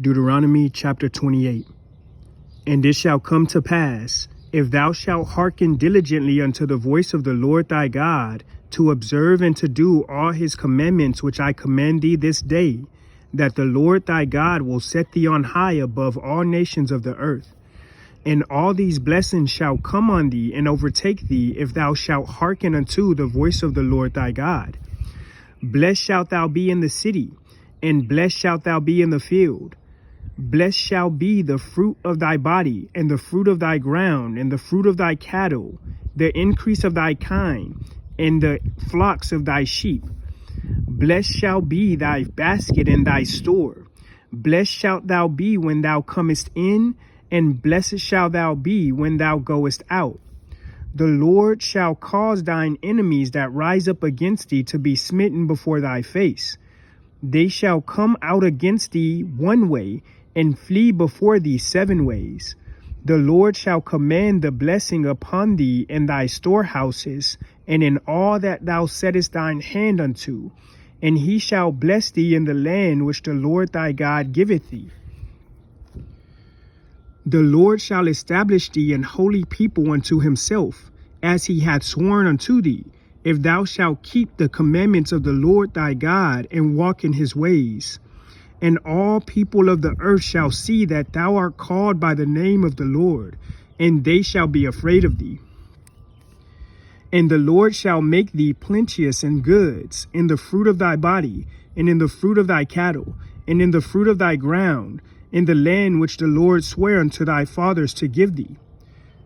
Deuteronomy chapter 28. And it shall come to pass, if thou shalt hearken diligently unto the voice of the Lord thy God, to observe and to do all his commandments which I command thee this day, that the Lord thy God will set thee on high above all nations of the earth. And all these blessings shall come on thee and overtake thee, if thou shalt hearken unto the voice of the Lord thy God. Blessed shalt thou be in the city, and blessed shalt thou be in the field. Blessed shall be the fruit of thy body, and the fruit of thy ground, and the fruit of thy cattle, the increase of thy kind, and the flocks of thy sheep. Blessed shall be thy basket and thy store. Blessed shalt thou be when thou comest in, and blessed shalt thou be when thou goest out. The Lord shall cause thine enemies that rise up against thee to be smitten before thy face. They shall come out against thee one way, and flee before thee 7 ways. The Lord shall command the blessing upon thee in thy storehouses, and in all that thou settest thine hand unto. And he shall bless thee in the land which the Lord thy God giveth thee. The Lord shall establish thee an holy people unto himself, as he hath sworn unto thee, if thou shalt keep the commandments of the Lord thy God, and walk in his ways. And all people of the earth shall see that thou art called by the name of the Lord, and they shall be afraid of thee. And the Lord shall make thee plenteous in goods, in the fruit of thy body, and in the fruit of thy cattle, and in the fruit of thy ground, in the land which the Lord sware unto thy fathers to give thee.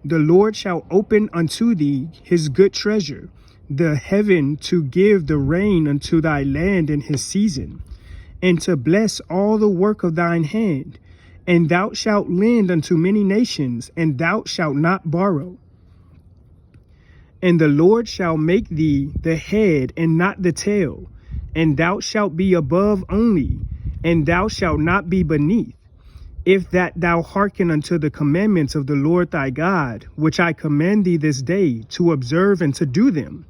The Lord shall open unto thee his good treasure, the heaven, to give the rain unto thy land in his season, and to bless all the work of thine hand. And thou shalt lend unto many nations, and thou shalt not borrow. And the Lord shall make thee the head and not the tail, and thou shalt be above only, and thou shalt not be beneath, if that thou hearken unto the commandments of the Lord thy God, which I command thee this day, to observe and to do them.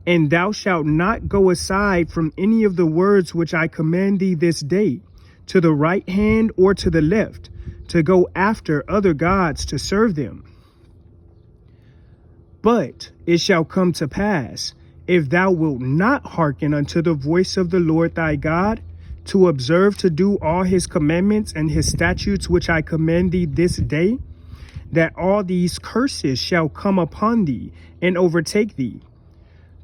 And thou shalt not go aside from any of the words which I command thee this day, to the right hand or to the left, to go after other gods to serve them. But it shall come to pass, if thou wilt not hearken unto the voice of the Lord thy God, to observe to do all his commandments and his statutes which I command thee this day, that all these curses shall come upon thee and overtake thee.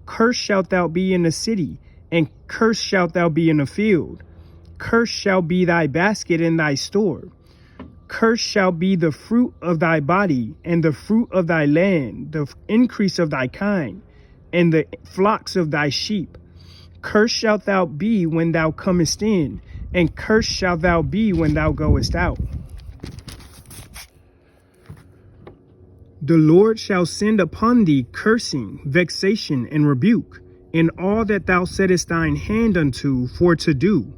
Cursed shalt thou be in the city, and cursed shalt thou be in the field. Cursed shall be thy basket and thy store. Cursed shall be the fruit of thy body, and the fruit of thy land, the increase of thy kind, and the flocks of thy sheep. Cursed shalt thou be when thou comest in, and cursed shalt thou be when thou goest out. The Lord shall send upon thee cursing, vexation, and rebuke, in all that thou settest thine hand unto for to do,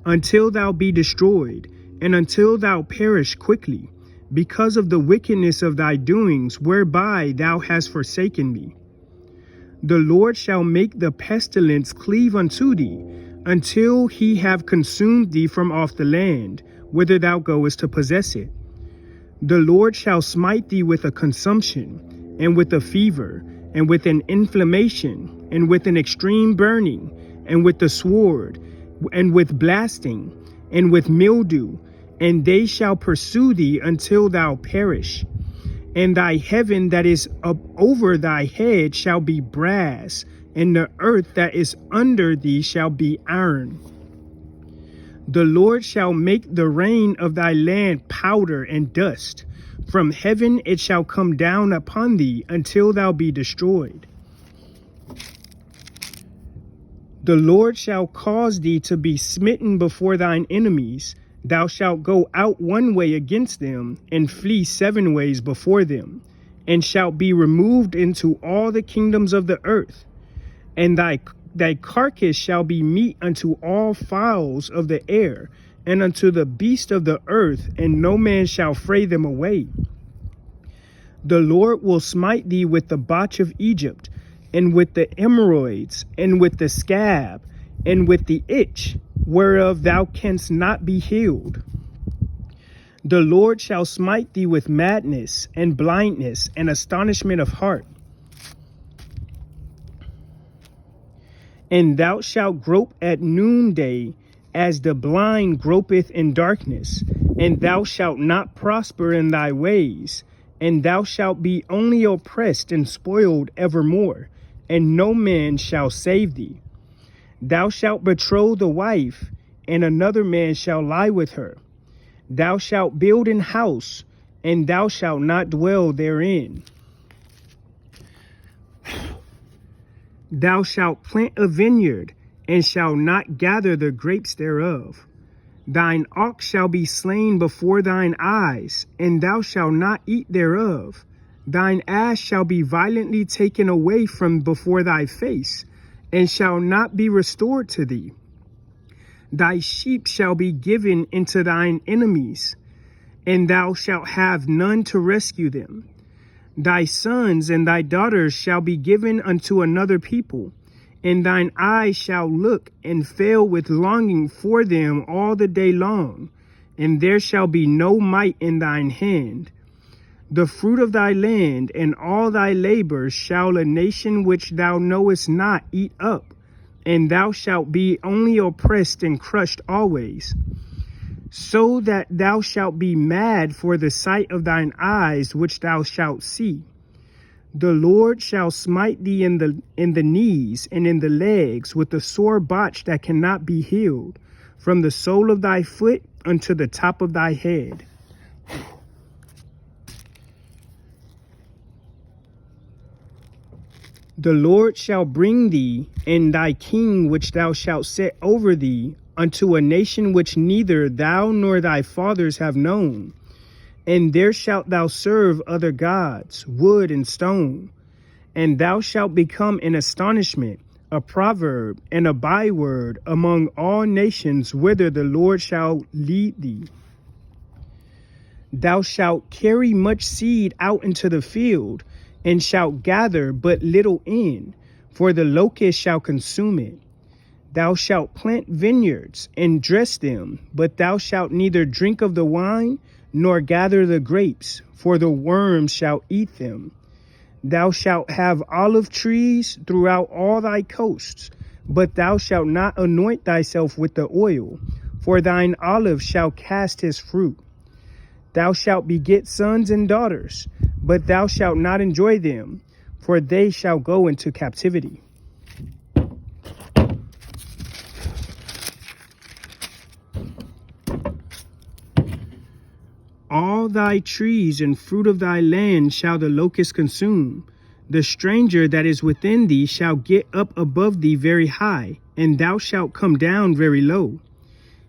until thou be destroyed, and until thou perish quickly, because of the wickedness of thy doings, whereby thou hast forsaken me. The Lord shall make the pestilence cleave unto thee, until he have consumed thee from off the land, whither thou goest to possess it. The Lord shall smite thee with a consumption, and with a fever, and with an inflammation, and with an extreme burning, and with the sword, and with blasting, and with mildew, and they shall pursue thee until thou perish. And thy heaven that is up over thy head shall be brass, and the earth that is under thee shall be iron. The Lord shall make the rain of thy land powder and dust. From heaven it shall come down upon thee until thou be destroyed. The Lord shall cause thee to be smitten before thine enemies. Thou shalt go out one way against them, and flee 7 ways before them, and shalt be removed into all the kingdoms of the earth. And thy carcass shall be meat unto all fowls of the air, and unto the beasts of the earth, and no man shall fray them away. The Lord will smite thee with the botch of Egypt, and with the emeroids, and with the scab, and with the itch, whereof thou canst not be healed. The Lord shall smite thee with madness and blindness and astonishment of heart. And thou shalt grope at noonday, as the blind gropeth in darkness, and thou shalt not prosper in thy ways, and thou shalt be only oppressed and spoiled evermore, and no man shall save thee. Thou shalt betroth the wife, and another man shall lie with her. Thou shalt build an house, and thou shalt not dwell therein. Thou shalt plant a vineyard, and shalt not gather the grapes thereof. Thine ox shall be slain before thine eyes, and thou shalt not eat thereof. Thine ass shall be violently taken away from before thy face, and shall not be restored to thee. Thy sheep shall be given into thine enemies, and thou shalt have none to rescue them. Thy sons and thy daughters shall be given unto another people, and thine eyes shall look and fail with longing for them all the day long, and there shall be no might in thine hand. The fruit of thy land and all thy labors shall a nation which thou knowest not eat up, and thou shalt be only oppressed and crushed always, so that thou shalt be mad for the sight of thine eyes which thou shalt see. The Lord shall smite thee in the knees and in the legs with a sore botch that cannot be healed, from the sole of thy foot unto the top of thy head. The Lord shall bring thee and thy king which thou shalt set over thee unto a nation which neither thou nor thy fathers have known. And there shalt thou serve other gods, wood and stone. And thou shalt become an astonishment, a proverb, and a byword among all nations whither the Lord shall lead thee. Thou shalt carry much seed out into the field, and shalt gather but little in, for the locust shall consume it. Thou shalt plant vineyards and dress them, but thou shalt neither drink of the wine, nor gather the grapes, for the worms shall eat them. Thou shalt have olive trees throughout all thy coasts, but thou shalt not anoint thyself with the oil, for thine olive shall cast his fruit. Thou shalt beget sons and daughters, but thou shalt not enjoy them, for they shall go into captivity. All thy trees and fruit of thy land shall the locust consume. The stranger that is within thee shall get up above thee very high, and thou shalt come down very low.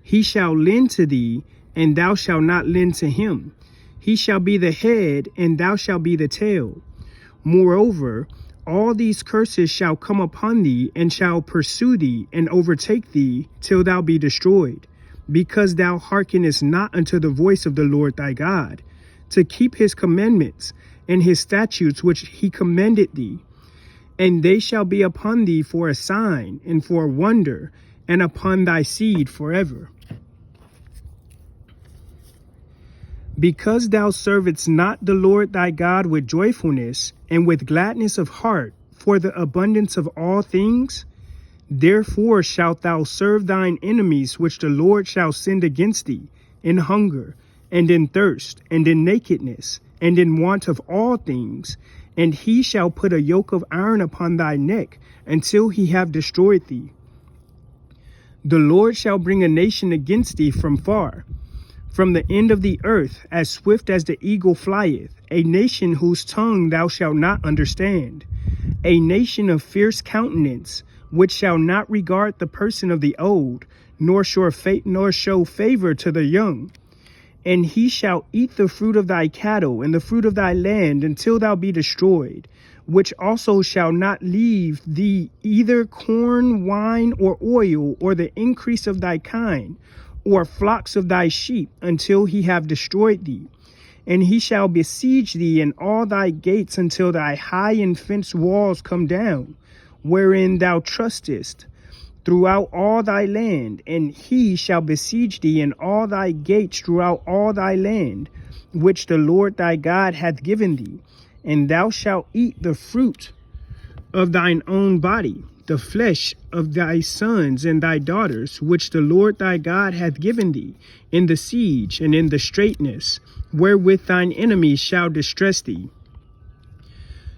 He shall lend to thee, and thou shalt not lend to him. He shall be the head, and thou shalt be the tail. Moreover, all these curses shall come upon thee, and shall pursue thee, and overtake thee, till thou be destroyed, because thou hearkenest not unto the voice of the Lord thy God, to keep his commandments and his statutes which he commanded thee. And they shall be upon thee for a sign and for a wonder, and upon thy seed forever. Because thou servest not the Lord thy God with joyfulness and with gladness of heart for the abundance of all things, therefore shalt thou serve thine enemies which the Lord shall send against thee, in hunger, and in thirst, and in nakedness, and in want of all things. And he shall put a yoke of iron upon thy neck, until he have destroyed thee. The Lord shall bring a nation against thee from far, from the end of the earth, as swift as the eagle flieth, a nation whose tongue thou shalt not understand, a nation of fierce countenance, which shall not regard the person of the old, nor show favor to the young. And he shall eat the fruit of thy cattle and the fruit of thy land until thou be destroyed, which also shall not leave thee either corn, wine, or oil, or the increase of thy kind, or flocks of thy sheep, until he have destroyed thee. And he shall besiege thee in all thy gates until thy high and fenced walls come down, wherein thou trustest, throughout all thy land, and he shall besiege thee in all thy gates throughout all thy land, which the Lord thy God hath given thee. And thou shalt eat the fruit of thine own body, the flesh of thy sons and thy daughters, which the Lord thy God hath given thee, in the siege and in the straitness, wherewith thine enemies shall distress thee.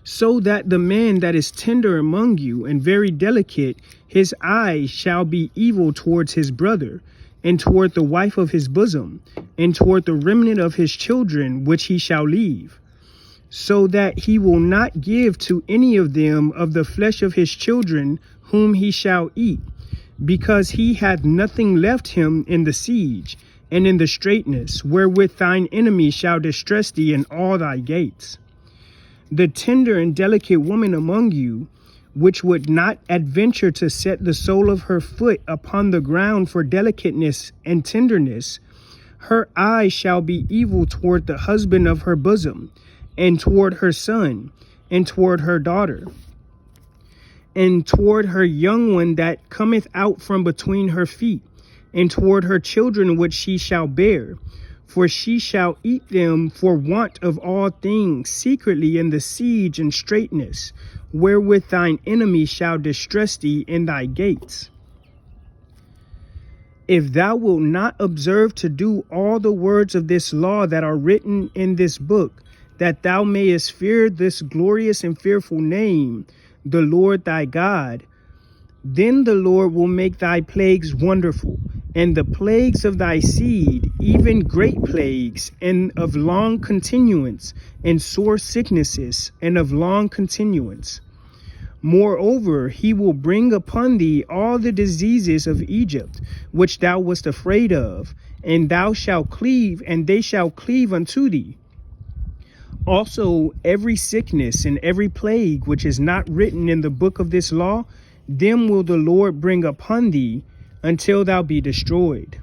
So that the man that is tender among you and very delicate, his eye shall be evil towards his brother, and toward the wife of his bosom, and toward the remnant of his children which he shall leave, so that he will not give to any of them of the flesh of his children whom he shall eat, because he hath nothing left him in the siege and in the straitness, wherewith thine enemy shall distress thee in all thy gates. The tender and delicate woman among you, which would not adventure to set the sole of her foot upon the ground for delicateness and tenderness, her eye shall be evil toward the husband of her bosom, and toward her son, and toward her daughter, and toward her young one that cometh out from between her feet, and toward her children which she shall bear. For she shall eat them for want of all things secretly in the siege and straitness, wherewith thine enemy shall distress thee in thy gates. If thou wilt not observe to do all the words of this law that are written in this book, that thou mayest fear this glorious and fearful name, the Lord thy God, then the Lord will make thy plagues wonderful, and the plagues of thy seed, even great plagues, and of long continuance, and sore sicknesses, and of long continuance. Moreover, he will bring upon thee all the diseases of Egypt, which thou wast afraid of, and thou shalt cleave, and they shall cleave unto thee. Also, every sickness and every plague which is not written in the book of this law, them will the Lord bring upon thee, until thou be destroyed.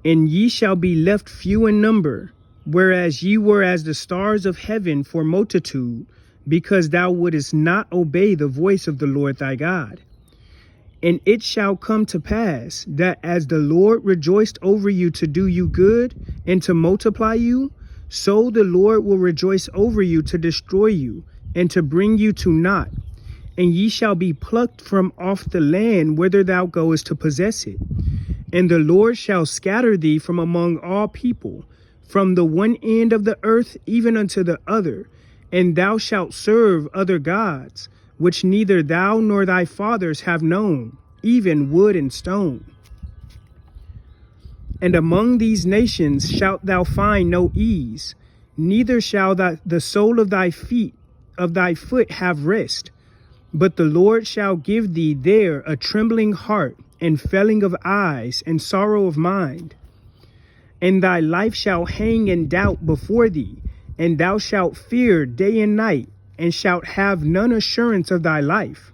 And ye shall be left few in number, whereas ye were as the stars of heaven for multitude, because thou wouldest not obey the voice of the Lord thy God. And it shall come to pass that as the Lord rejoiced over you to do you good and to multiply you, so the Lord will rejoice over you to destroy you and to bring you to naught. And ye shall be plucked from off the land whither thou goest to possess it. And the Lord shall scatter thee from among all people, from the one end of the earth even unto the other, and thou shalt serve other gods, which neither thou nor thy fathers have known, even wood and stone. And among these nations shalt thou find no ease, neither shall the sole of thy foot have rest. But the Lord shall give thee there a trembling heart, and failing of eyes, and sorrow of mind. And thy life shall hang in doubt before thee, and thou shalt fear day and night, and shalt have none assurance of thy life.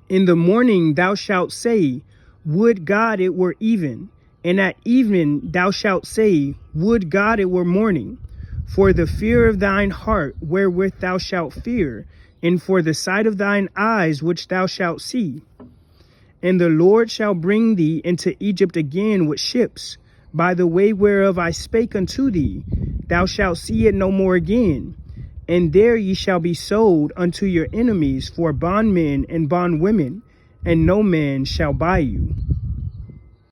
In the morning thou shalt say, Would God it were even. And at evening thou shalt say, Would God it were morning. For the fear of thine heart wherewith thou shalt fear, and for the sight of thine eyes which thou shalt see. And the Lord shall bring thee into Egypt again with ships, by the way whereof I spake unto thee. Thou shalt see it no more again. And there ye shall be sold unto your enemies for bondmen and bondwomen, and no man shall buy you.